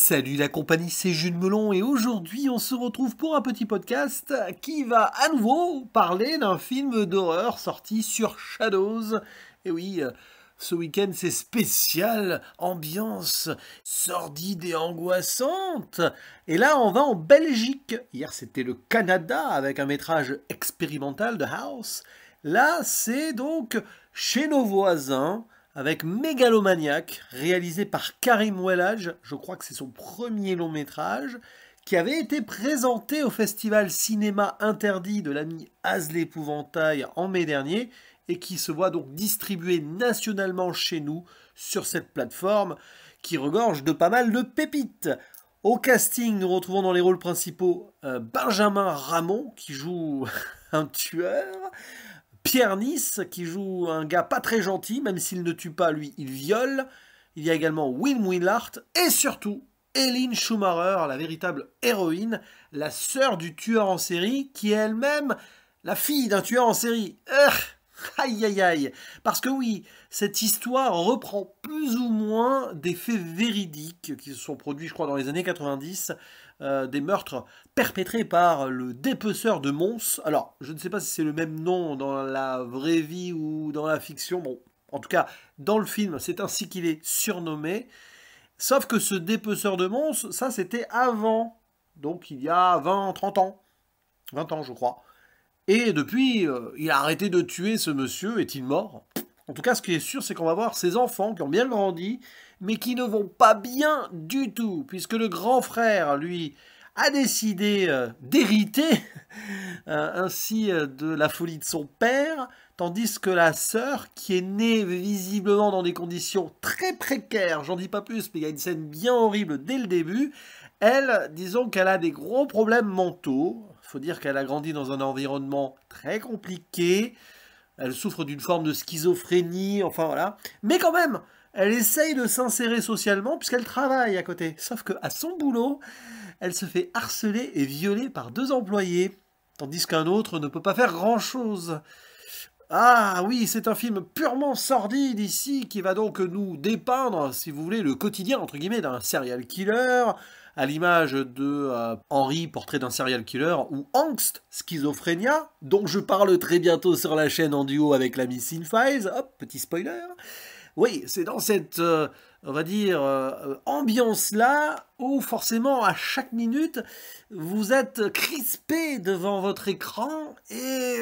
Salut la compagnie, c'est Jules Melon et aujourd'hui on se retrouve pour un petit podcast qui va à nouveau parler d'un film d'horreur sorti sur Shadows. Et oui, ce week-end c'est spécial, ambiance sordide et angoissante. Et là on va en Belgique. Hier c'était le Canada avec un métrage expérimental de House. Là c'est donc chez nos voisins avec Mégalomaniac, réalisé par Karim Ouelhadj, je crois que c'est son premier long métrage, qui avait été présenté au festival Cinéma Interdit de l'ami Az l'Épouvantail en mai dernier, et qui se voit donc distribué nationalement chez nous sur cette plateforme, qui regorge de pas mal de pépites. Au casting, nous retrouvons dans les rôles principaux Benjamin Ramon, qui joue un tueur, Pierre Nice, qui joue un gars pas très gentil, même s'il ne tue pas, lui, il viole. Il y a également Wim Willard, et surtout, Eline Schumacher, la véritable héroïne, la sœur du tueur en série, qui est elle-même la fille d'un tueur en série. Aïe aïe aïe. Parce que oui, cette histoire reprend plus ou moins des faits véridiques qui se sont produits, je crois, dans les années 90, des meurtres perpétrés par le dépeceur de Mons. Alors, je ne sais pas si c'est le même nom dans la vraie vie ou dans la fiction. Bon, en tout cas, dans le film, c'est ainsi qu'il est surnommé. Sauf que ce dépeceur de Mons, ça c'était avant. Donc il y a 20, 30 ans. 20 ans, je crois. Et depuis, il a arrêté de tuer ce monsieur. Est-il mort? En tout cas, ce qui est sûr, c'est qu'on va voir ses enfants qui ont bien grandi, mais qui ne vont pas bien du tout, puisque le grand frère, lui, a décidé d'hériter ainsi de la folie de son père, tandis que la sœur, qui est née visiblement dans des conditions très précaires, j'en dis pas plus, mais il y a une scène bien horrible dès le début, elle, disons qu'elle a des gros problèmes mentaux. Il faut dire qu'elle a grandi dans un environnement très compliqué. Elle souffre d'une forme de schizophrénie, enfin voilà. Mais quand même, elle essaye de s'insérer socialement puisqu'elle travaille à côté. Sauf qu'à son boulot, elle se fait harceler et violer par 2 employés, tandis qu'un autre ne peut pas faire grand-chose. Ah oui, c'est un film purement sordide ici, qui va donc nous dépeindre, si vous voulez, le quotidien, entre guillemets, d'un serial killer, à l'image de Henry, portrait d'un serial killer, ou Angst, Schizophrénia, dont je parle très bientôt sur la chaîne en duo avec l'ami Cinefiles. Hop, petit spoiler. Oui, c'est dans cette, on va dire, ambiance-là, où forcément, à chaque minute, vous êtes crispé devant votre écran et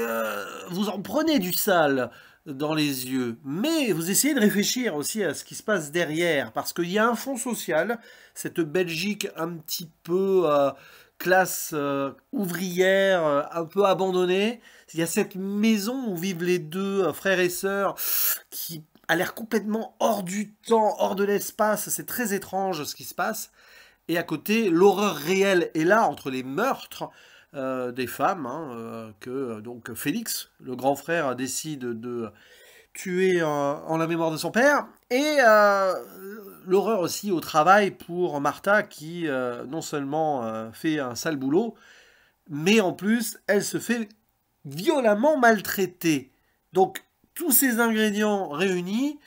vous en prenez du sale dans les yeux. Mais vous essayez de réfléchir aussi à ce qui se passe derrière, parce qu'il y a un fond social, cette Belgique un petit peu classe ouvrière, un peu abandonnée. Il y a cette maison où vivent les deux frères et sœurs qui a l'air complètement hors du temps, hors de l'espace. C'est très étrange ce qui se passe. Et à côté, l'horreur réelle est là, entre les meurtres des femmes, que donc Félix, le grand frère, décide de tuer en la mémoire de son père. Et l'horreur aussi au travail pour Martha, qui non seulement fait un sale boulot, mais en plus, elle se fait violemment maltraiter. Donc, tous ces ingrédients réunis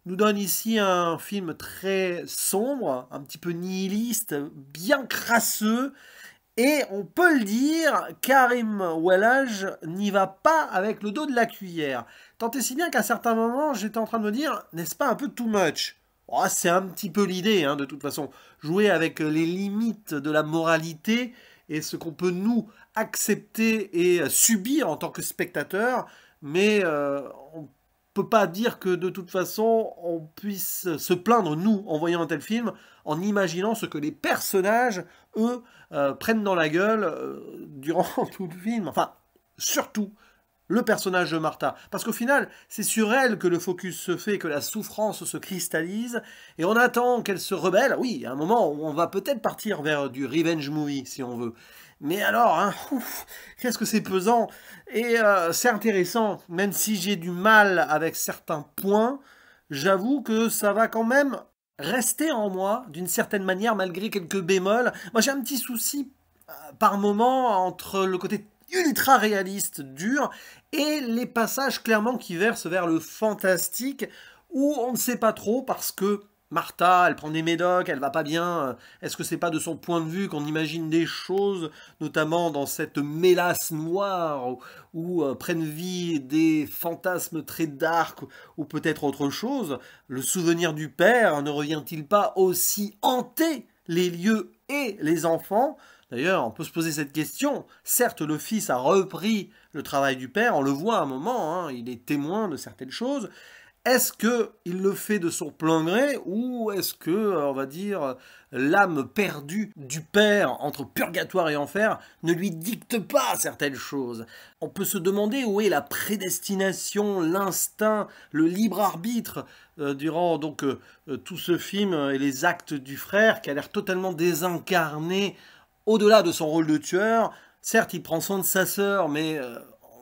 nous donnent ici un film très sombre, un petit peu nihiliste, bien crasseux, et on peut le dire, Karim Ouelhadj n'y va pas avec le dos de la cuillère. Tant et si bien qu'à certains moments, j'étais en train de me dire, n'est-ce pas un peu too much? Oh, c'est un petit peu l'idée, de toute façon. Jouer avec les limites de la moralité et ce qu'on peut nous accepter et subir en tant que spectateur, mais on peut pas dire que de toute façon on puisse se plaindre, nous, en voyant un tel film, en imaginant ce que les personnages, eux, prennent dans la gueule durant tout le film. Enfin, surtout le personnage de Martha. Parce qu'au final, c'est sur elle que le focus se fait, que la souffrance se cristallise, et on attend qu'elle se rebelle. Oui, à un moment où on va peut-être partir vers du revenge movie, si on veut. Mais alors, qu'est-ce que c'est pesant. Et c'est intéressant, même si j'ai du mal avec certains points, j'avoue que ça va quand même rester en moi, d'une certaine manière, malgré quelques bémols. Moi, j'ai un petit souci, par moment, entre le côté ultra réaliste, dur, et les passages clairement qui versent vers le fantastique, où on ne sait pas trop, parce que Martha, elle prend des médocs, elle va pas bien. Est-ce que c'est pas de son point de vue qu'on imagine des choses, notamment dans cette mélasse noire où prennent vie des fantasmes très dark ou peut-être autre chose? Le souvenir du père ne revient-il pas aussi hanter les lieux et les enfants? D'ailleurs, on peut se poser cette question. Certes, le fils a repris le travail du père, on le voit à un moment, hein, il est témoin de certaines choses. Est-ce qu'il le fait de son plein gré ou est-ce que, on va dire, l'âme perdue du père entre purgatoire et enfer ne lui dicte pas certaines choses? On peut se demander où est la prédestination, l'instinct, le libre arbitre durant donc tout ce film et les actes du frère qui a l'air totalement désincarné au-delà de son rôle de tueur. Certes, il prend soin de sa sœur, mais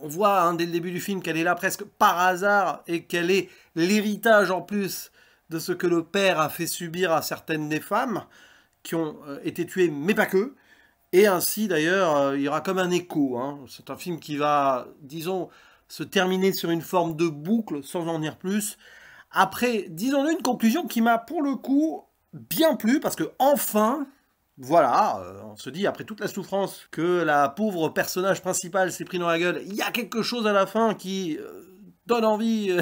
on voit dès le début du film qu'elle est là presque par hasard et qu'elle est l'héritage en plus de ce que le père a fait subir à certaines des femmes qui ont été tuées, mais pas que. Et ainsi, d'ailleurs, il y aura comme un écho. Hein. C'est un film qui va, disons, se terminer sur une forme de boucle, sans en dire plus. Après, disons-le, une conclusion qui m'a, pour le coup, bien plu, parce que enfin... Voilà, on se dit, après toute la souffrance que la pauvre personnage principal s'est pris dans la gueule, il y a quelque chose à la fin qui donne envie.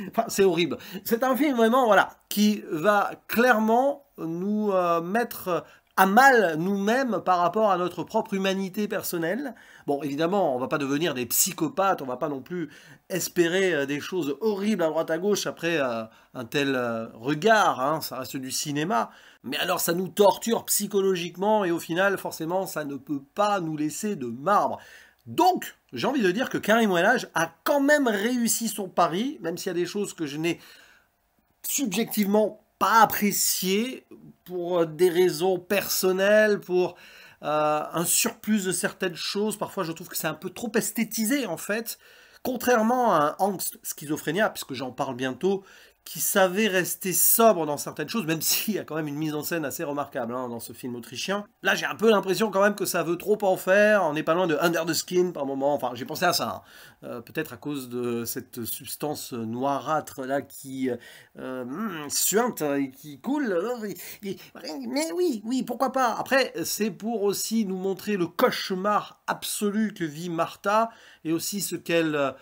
Enfin, c'est horrible. C'est un film vraiment, voilà, qui va clairement nous mettre à mal nous-mêmes par rapport à notre propre humanité personnelle. Bon, évidemment, on va pas devenir des psychopathes, on va pas non plus espérer des choses horribles à droite à gauche après un tel regard, hein, ça reste du cinéma. Mais alors ça nous torture psychologiquement et au final, forcément, ça ne peut pas nous laisser de marbre. Donc, j'ai envie de dire que Karim Ouelaj a quand même réussi son pari, même s'il y a des choses que je n'ai subjectivement pas appréciées pour des raisons personnelles, pour un surplus de certaines choses. Parfois, je trouve que c'est un peu trop esthétisé, en fait. Contrairement à un angst schizophrénia, puisque j'en parle bientôt, qui savait rester sobre dans certaines choses, même s'il y a quand même une mise en scène assez remarquable dans ce film autrichien. Là, j'ai un peu l'impression quand même que ça veut trop en faire, on n'est pas loin de Under the Skin par moment, enfin, j'ai pensé à ça, hein. Peut-être à cause de cette substance noirâtre là qui suinte et qui coule, mais oui, pourquoi pas. Après, c'est pour aussi nous montrer le cauchemar absolu que vit Martha, et aussi ce qu'elle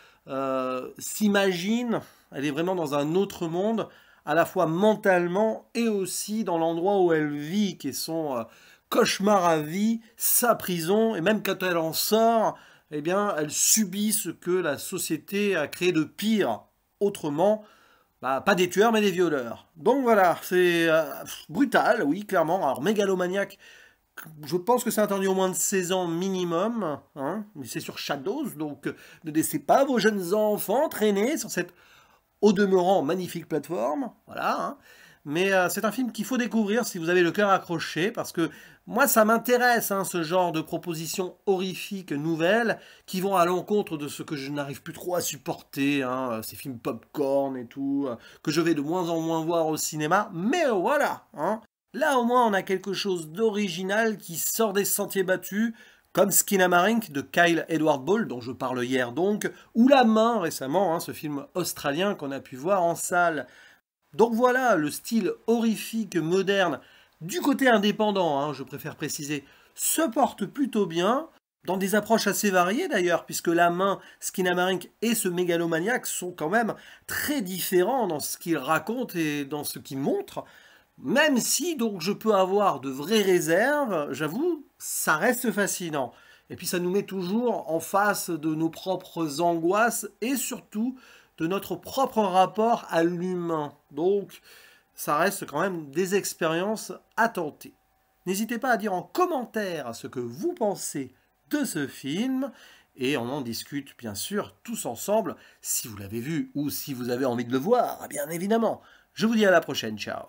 s'imagine. Elle est vraiment dans un autre monde, à la fois mentalement et aussi dans l'endroit où elle vit, qui est son cauchemar à vie, sa prison, et même quand elle en sort, eh bien, elle subit ce que la société a créé de pire. Autrement, pas des tueurs, mais des violeurs. Donc voilà, c'est brutal, oui, clairement. Alors, mégalomaniaque, je pense que c'est interdit au moins de 16 ans minimum, hein, mais c'est sur Shadows, donc ne laissez pas vos jeunes enfants traîner sur cette, au demeurant, magnifique plateforme, voilà, hein. Mais c'est un film qu'il faut découvrir si vous avez le cœur accroché, parce que moi ça m'intéresse, hein, ce genre de propositions horrifiques nouvelles, qui vont à l'encontre de ce que je n'arrive plus trop à supporter, hein, ces films popcorn et tout, que je vais de moins en moins voir au cinéma, mais voilà, hein. Là au moins on a quelque chose d'original qui sort des sentiers battus, comme Skinamarink de Kyle Edward Ball, dont je parle hier donc, ou La Main récemment, hein, ce film australien qu'on a pu voir en salle. Donc voilà, le style horrifique moderne, du côté indépendant, hein, je préfère préciser, se porte plutôt bien, dans des approches assez variées d'ailleurs, puisque La Main, Skinamarink et ce mégalomaniaque sont quand même très différents dans ce qu'ils racontent et dans ce qu'ils montrent. Même si donc je peux avoir de vraies réserves, j'avoue, ça reste fascinant. Et puis ça nous met toujours en face de nos propres angoisses et surtout de notre propre rapport à l'humain. Donc ça reste quand même des expériences à tenter. N'hésitez pas à dire en commentaire ce que vous pensez de ce film et on en discute bien sûr tous ensemble si vous l'avez vu ou si vous avez envie de le voir, bien évidemment. Je vous dis à la prochaine, ciao.